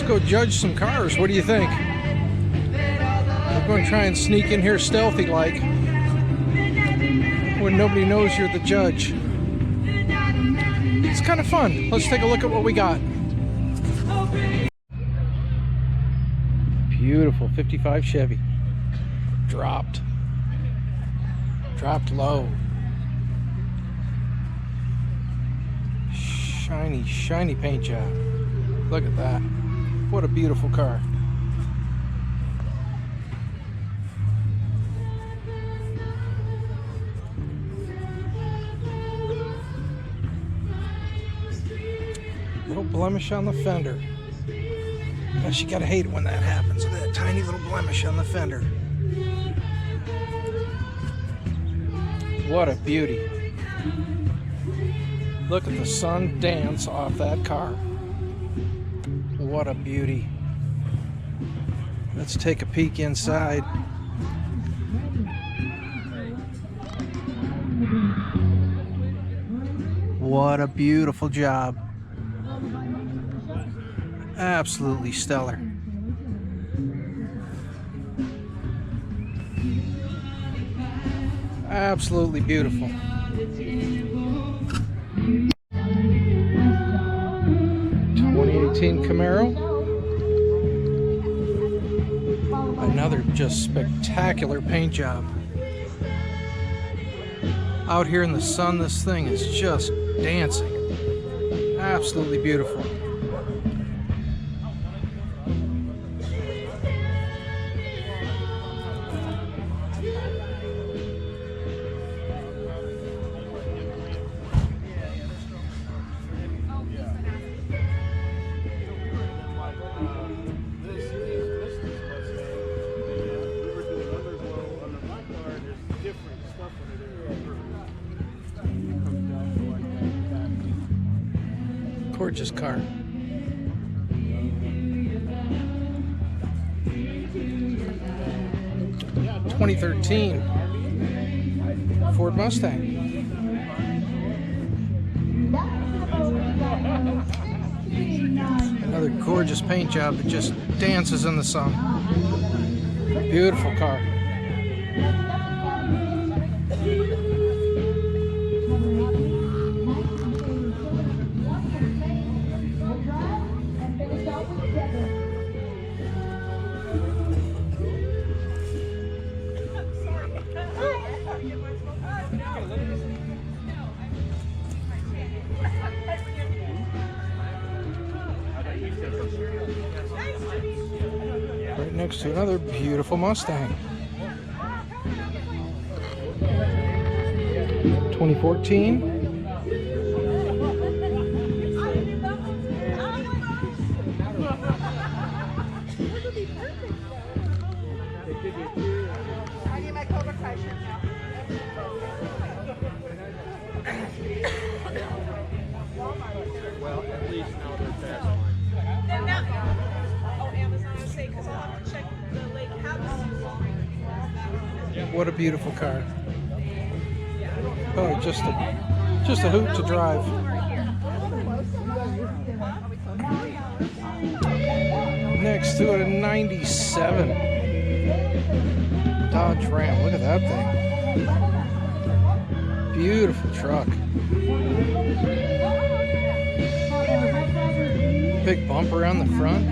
go judge some cars. What do you think? We're going to try and sneak in here stealthy like, when nobody knows you're the judge. It's kind of fun. Let's take a look at what we got. Beautiful 55 Chevy. Dropped low. Shiny paint job. Look at that. What a beautiful car. Little blemish on the fender. Gosh, you gotta hate it when that happens. Look at that tiny little blemish on the fender. What a beauty. Look at the sun dance off that car. What a beauty. Let's take a peek inside. What a beautiful job. Absolutely stellar. Absolutely beautiful. Camaro. Another just spectacular paint job. Out here in the sun, this thing is just dancing. Absolutely beautiful. Gorgeous car. (2013) Ford Mustang. Another gorgeous paint job that just dances in the sun. Beautiful car. Right next to another beautiful Mustang. 2014. Well, at least now they're fast. What a beautiful car. Oh, just a hoot to drive. Next to it, a 97 Dodge Ram. Look at that thing. Beautiful truck. Big bumper on the front.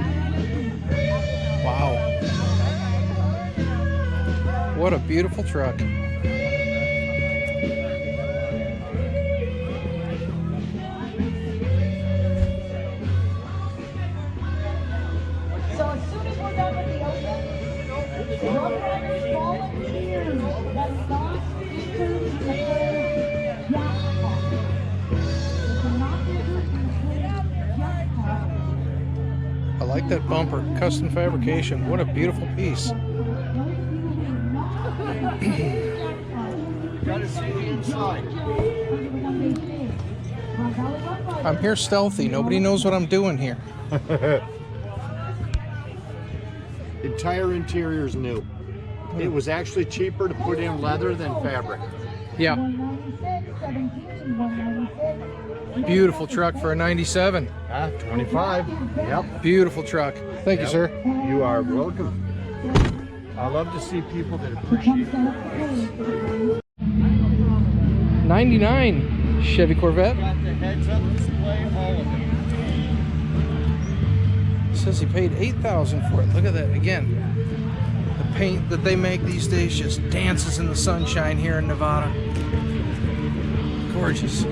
Wow. What a beautiful truck. I like that bumper, custom fabrication. What a beautiful piece. I'm here stealthy. Nobody knows what I'm doing here. Entire interior is new. It was actually cheaper to put in leather than fabric. Yeah. Beautiful truck for a 97. 25. Yep. Beautiful truck. Thank you, Yep. sir. You are welcome. I love to see people that appreciate it. 99 Chevy Corvette. Got the heads-up display, all of it. Says he paid $8,000 for it. Look at that again. The paint that they make these days just dances in the sunshine here in Nevada. Gorgeous.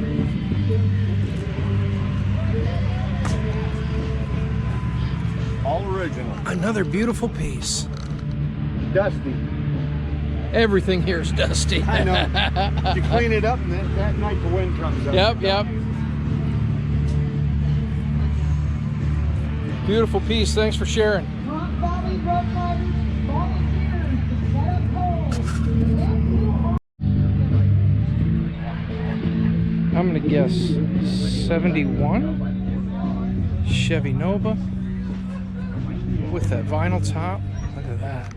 All original. Another beautiful piece. Dusty. Everything here is dusty. I know. You clean it up, and that night the wind comes up. Yep. Beautiful piece. Thanks for sharing. I'm gonna guess 71 Chevy Nova with that vinyl top. Look at that.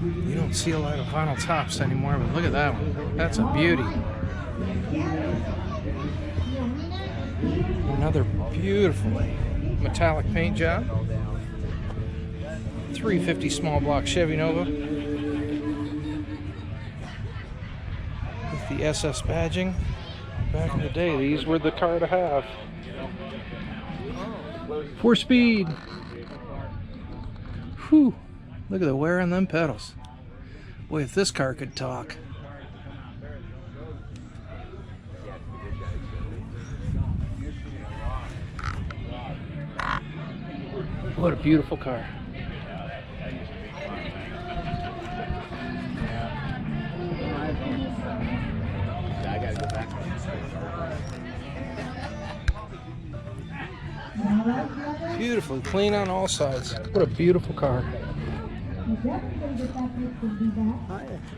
You don't see a lot of vinyl tops anymore, but look at that one. That's a beauty. Another beautiful metallic paint job. 350 small block Chevy Nova with the SS badging. Back in the day, these were the car to have. 4-speed. Whew. Look at the wear on them pedals. Boy, if this car could talk. What a beautiful car. I gotta go back. Beautifully clean on all sides. What a beautiful car.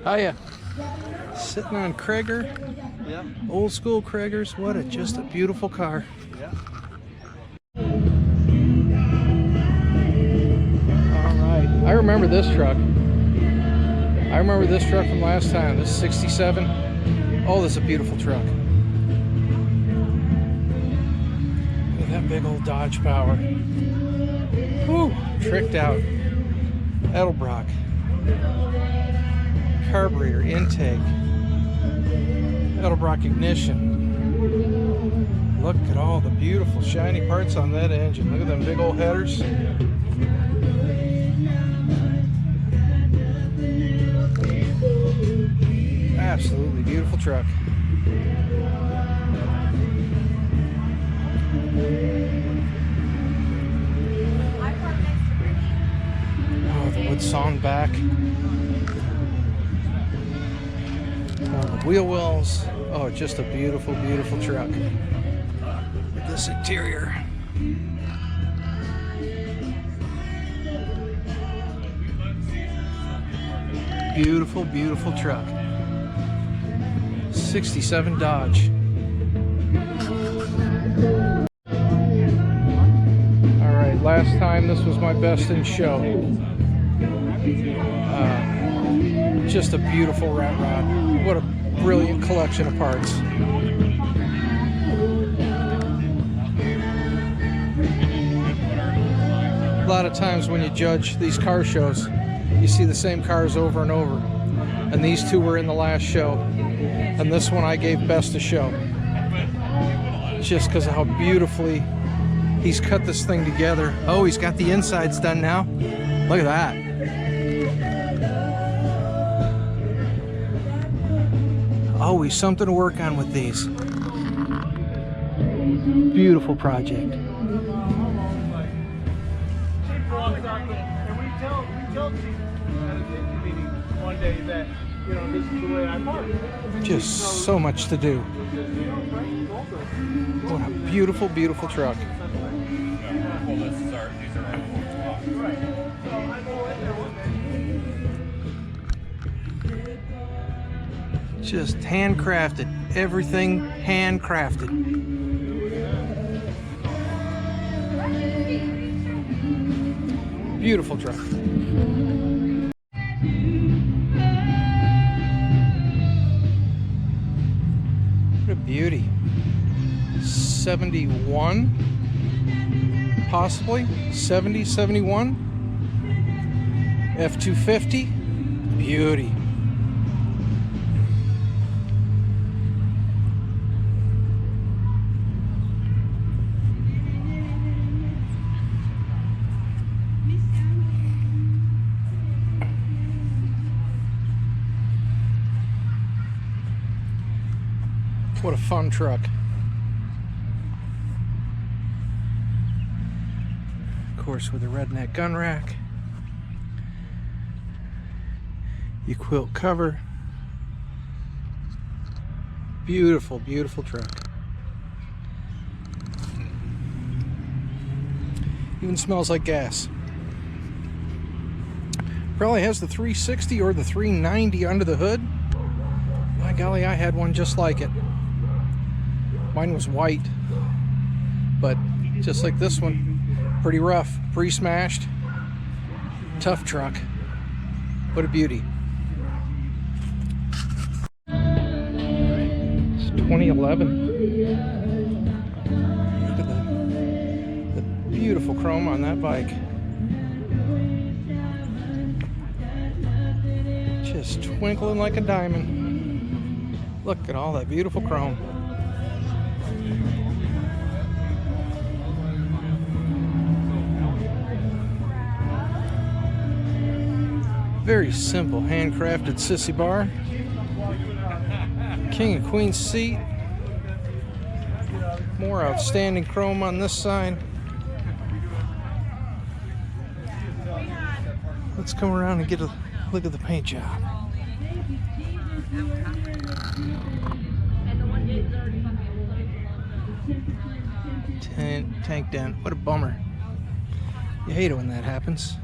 Hiya. Sitting on Krager. Yeah. Old school Kragers. What a just a beautiful car. Yeah. Alright. I remember this truck. I remember this truck from last time. This is 67. Oh, this is a beautiful truck. Look at that big old Dodge Power. Whew, tricked out. Edelbrock. Carburetor intake. Edelbrock ignition. Look at all the beautiful shiny parts on that engine. Look at them big old headers. Absolutely beautiful truck. Oh, the wood sawn back. Oh, the wheel wells. Oh, just a beautiful, beautiful truck. Look at this interior. Beautiful, beautiful truck. 67 Dodge. All right, last time this was my best in show. Just a beautiful rat rod. What a brilliant collection of parts. A lot of times when you judge these car shows, you see the same cars over and over. And these two were in the last show. And this one I gave best of show. Just because of how beautifully he's cut this thing together. Oh, he's got the insides done now. Look at that. Always something to work on with these. Beautiful project. Just so much to do. What a beautiful, beautiful truck. Just handcrafted. Everything handcrafted. Beautiful truck. What a beauty. 71 Possibly 70, 71. F-250. Beauty. What a fun truck. Of course, with a redneck gun rack. You quilt cover. Beautiful, beautiful truck. Even smells like gas. Probably has the 360 or the 390 under the hood. My golly, I had one just like it. Mine was white, but just like this one, pretty rough, pre-smashed, tough truck. What a beauty. It's 2011. Look at the beautiful chrome on that bike. Just twinkling like a diamond. Look at all that beautiful chrome. Very simple handcrafted sissy bar. King and queen seat. More outstanding chrome on this side. Let's come around and get a look at the paint job. Tank dent. What a bummer. You hate it when that happens.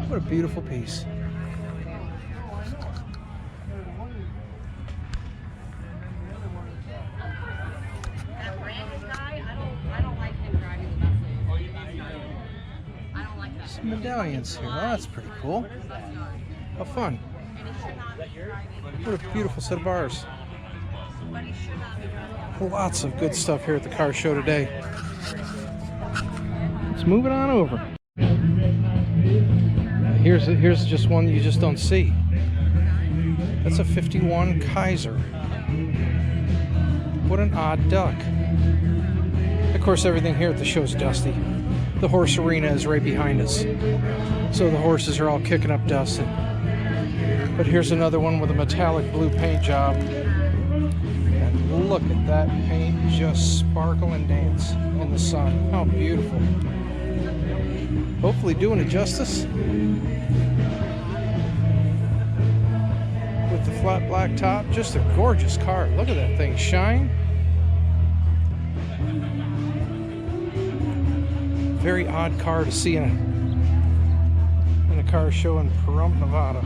What a beautiful piece. That Brandon guy, I don't like him driving the bus. I don't like that. Some medallions here. Oh, that's pretty cool. How fun. And he should not be driving. What a beautiful set of bars. But he should not be driving. Lots of good stuff here at the car show today. Let's move it on over. Here's just one that you just don't see. That's a 51 Kaiser. What an odd duck. Of course, everything here at the show is dusty. The horse arena is right behind us, so the horses are all kicking up dust. But here's another one with a metallic blue paint job. And look at that paint just sparkle and dance in the sun. How beautiful. Hopefully doing it justice. With the flat black top, just a gorgeous car. Look at that thing shine. Very odd car to see in a car show in Pahrump, Nevada.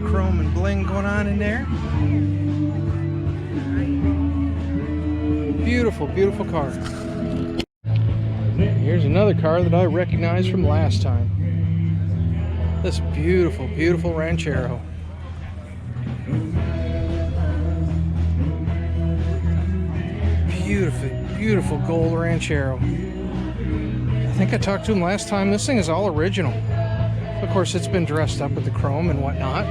Chrome and bling going on in there. Beautiful, beautiful car. Here's another car that I recognize from last time. This beautiful, beautiful Ranchero. Beautiful, beautiful gold Ranchero. I think I talked to him last time. This thing is all original. Of course, it's been dressed up with the chrome and whatnot.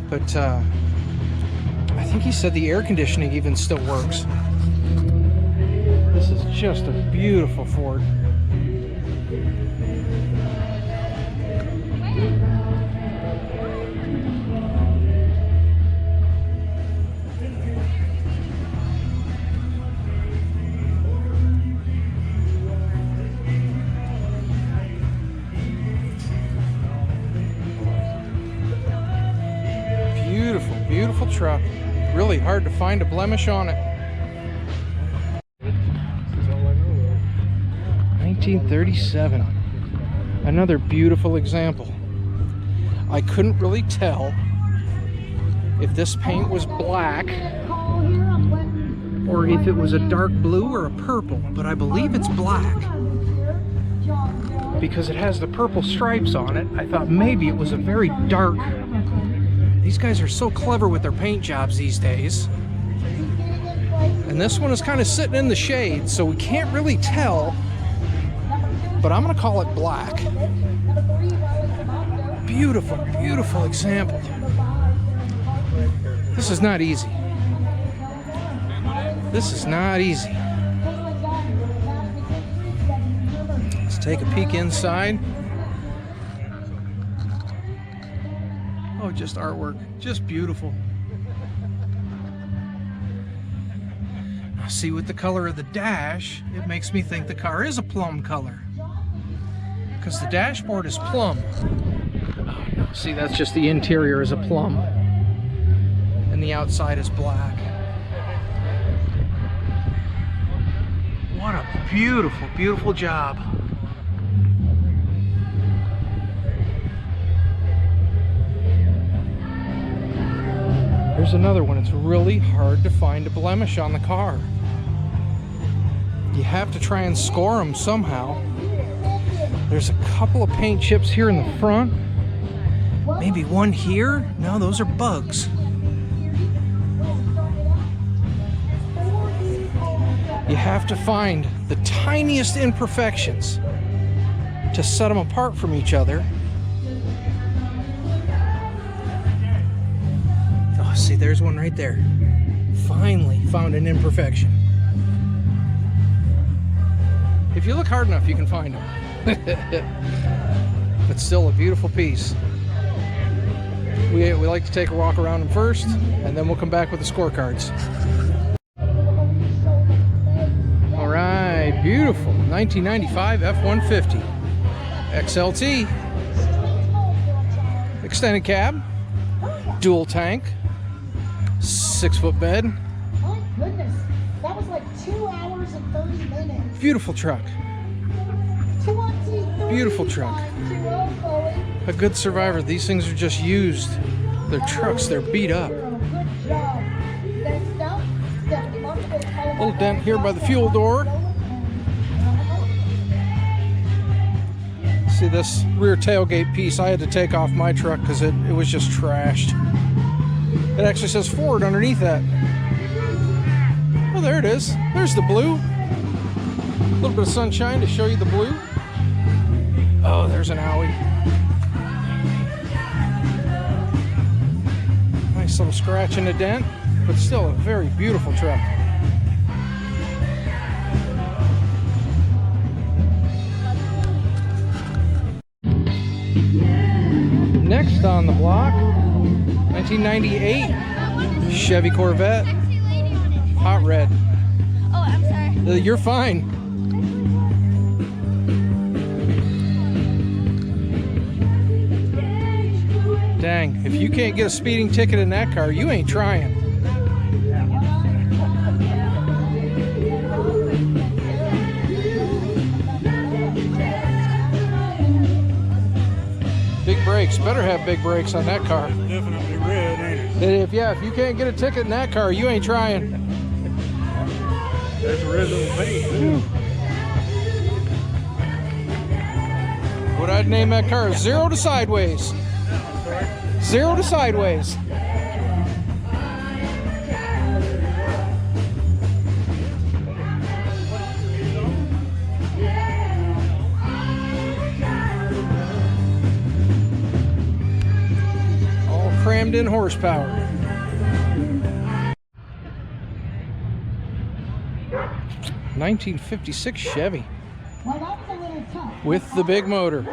But I think he said the air conditioning even still works. This is just a beautiful Ford. Beautiful, beautiful truck. Really hard to find a blemish on it. 1937. Another beautiful example. I couldn't really tell if this paint was black or if it was a dark blue or a purple, but I believe it's black. because it has the purple stripes on it. I thought maybe it was a very dark. These guys are so clever with their paint jobs these days. And this one is kind of sitting in the shade, so we can't really tell, but I'm gonna call it black. Beautiful, beautiful example. This is not easy. This is not easy. Let's take a peek inside. Oh, just artwork, just beautiful. Now see, with the color of the dash, it makes me think the car is a plum color, because the dashboard is plum. Oh, no, see, that's just the interior is a plum, and the outside is black. What a beautiful, beautiful job. Here's another one. It's really hard to find a blemish on the car. You have to try and score them somehow. There's a couple of paint chips here in the front. Maybe one here? No, those are bugs. You have to find the tiniest imperfections to set them apart from each other. Oh, see, there's one right there. Finally found an imperfection. If you look hard enough, you can find them. But still a beautiful piece. We like to take a walk around them first, and then we'll come back with the scorecards. All right, beautiful 1995 F-150 XLT, extended cab, dual tank, 6-foot bed. My goodness, that was like 2 hours and 30 minutes. Beautiful truck. Beautiful truck. A good survivor. These things are just used. They're trucks, they're beat up. Little dent here by the fuel door. See this rear tailgate piece I had to take off my truck because it was just trashed. It actually says Ford underneath that. Oh, there it is. There's the blue. A little bit of sunshine to show you the blue. Oh, there's an owie. Nice little scratch and a dent, but still a very beautiful truck. Next on the block, 1998 Chevy Corvette, hot red. Oh, I'm sorry. You're fine. Dang, if you can't get a speeding ticket in that car, you ain't trying. Big brakes, better have big brakes on that car. Definitely red, ain't it? If you can't get a ticket in that car, you ain't trying. That's original paint. Whew. What I'd name that car is 0 to sideways. 0 to sideways. All crammed in horsepower. (1956) Chevy with the big motor.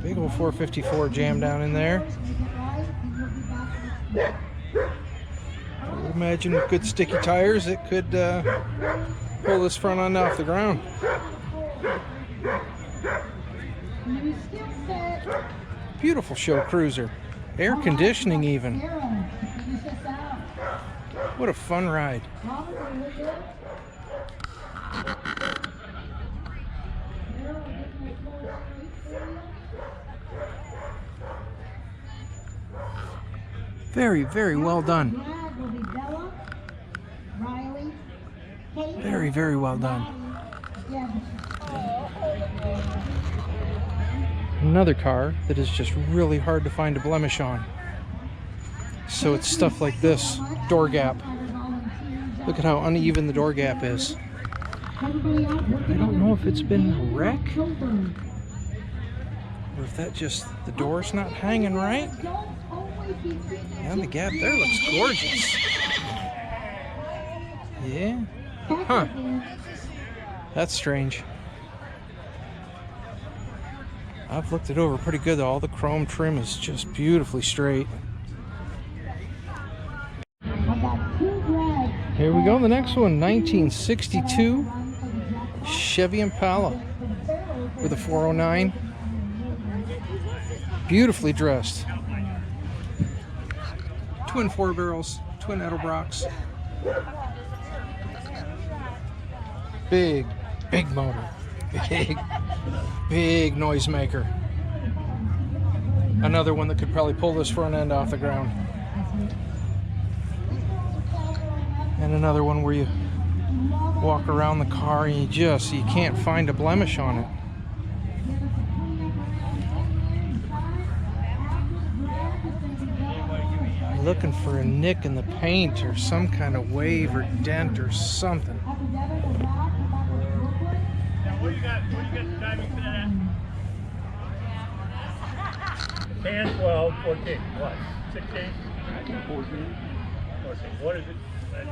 Big old 454 jam down in there. I would imagine with good sticky tires, it could pull this front end off the ground. Beautiful show cruiser. Air conditioning even. What a fun ride. Very, very well done. Very, very well done. Another car that is just really hard to find a blemish on. So it's stuff like this door gap. Look at how uneven the door gap is. I don't know if it's been a wreck or if that just, the door's not hanging right. And the gap there looks gorgeous. Yeah. Huh. That's strange. I've looked it over pretty good though. All the chrome trim is just beautifully straight. Here we go, the next one, 1962 Chevy Impala with a 409. Beautifully dressed. Twin 4 barrels, twin Edelbrocks. Big motor. Big noisemaker. Another one that could probably pull this front end off the ground. And another one where you walk around the car and you can't find a blemish on it. Looking for a nick in the paint or some kind of wave or dent or something. What you got diving for that? 10, 12, 14. What? 16? 14. What is it?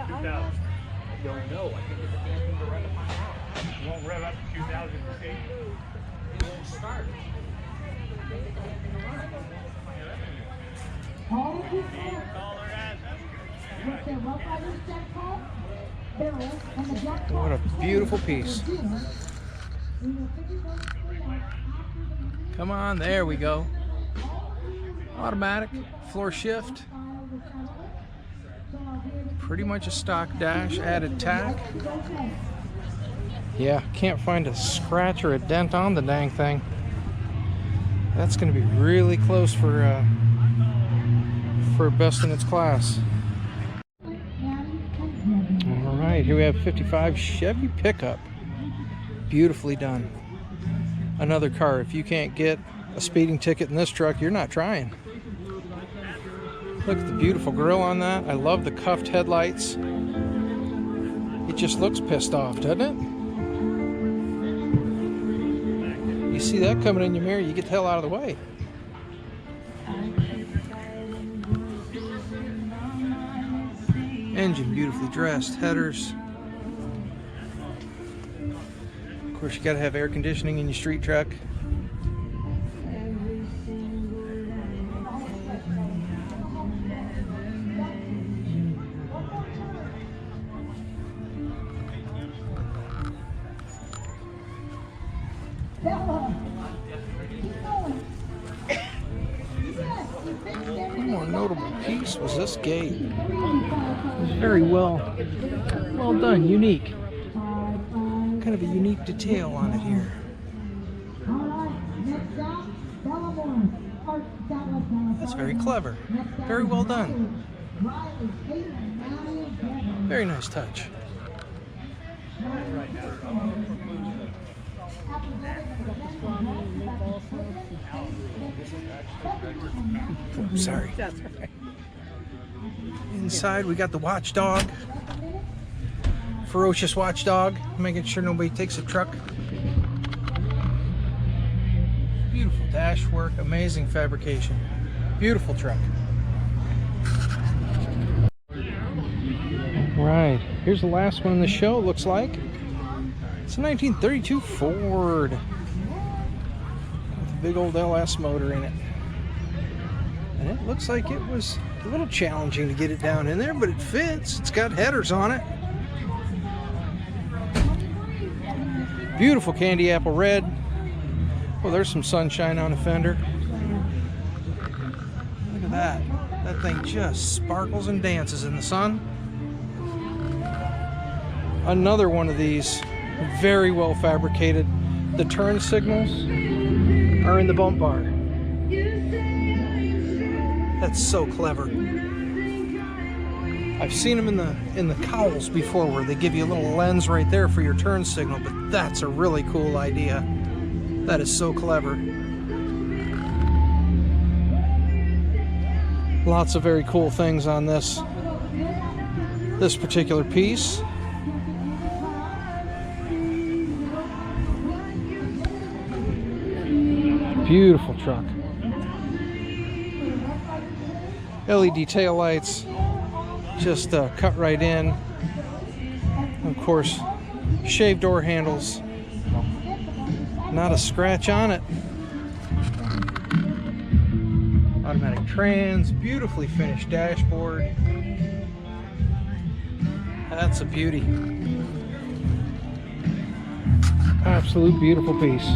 2000. I don't know. I think it's a bad thing to rev up on now. You won't rev up to 2000 to see. It won't start. What a beautiful piece. Come on, there we go. Automatic, floor shift. Pretty much a stock dash, added tack. Yeah, can't find a scratch or a dent on the dang thing. That's going to be really close for best in its class. All right, here we have 55 Chevy pickup. Beautifully done. Another car, if you can't get a speeding ticket in this truck, you're not trying. Look at the beautiful grille on that. I love the cuffed headlights. It just looks pissed off, doesn't it? You see that coming in your mirror, you get the hell out of the way. Engine beautifully dressed, headers. Of course, you gotta have air conditioning in your street truck. One more notable piece was this gate. It was very well done, unique. Kind of a unique detail on it here. That's very clever. Very well done. Very nice touch. Oh, sorry. Inside we got the watchdog. Ferocious watchdog, making sure nobody takes a truck. Beautiful dash work, amazing fabrication. Beautiful truck. Right, here's the last one in the show, it looks like. It's a 1932 Ford with a big old LS motor in it. And it looks like it was a little challenging to get it down in there, but it fits. It's got headers on it. Beautiful candy apple red. Oh, there's some sunshine on the fender. Look at that. That thing just sparkles and dances in the sun. Another one of these, very well fabricated. The turn signals are in the bump bar. That's so clever. I've seen them in the cowls before, where they give you a little lens right there for your turn signal, but that's a really cool idea. That is so clever. Lots of very cool things on this particular piece. Beautiful truck. LED tail lights, just cut right in. Of course, shaved door handles. Not a scratch on it. Automatic trans, beautifully finished dashboard. That's a beauty. Absolute beautiful piece.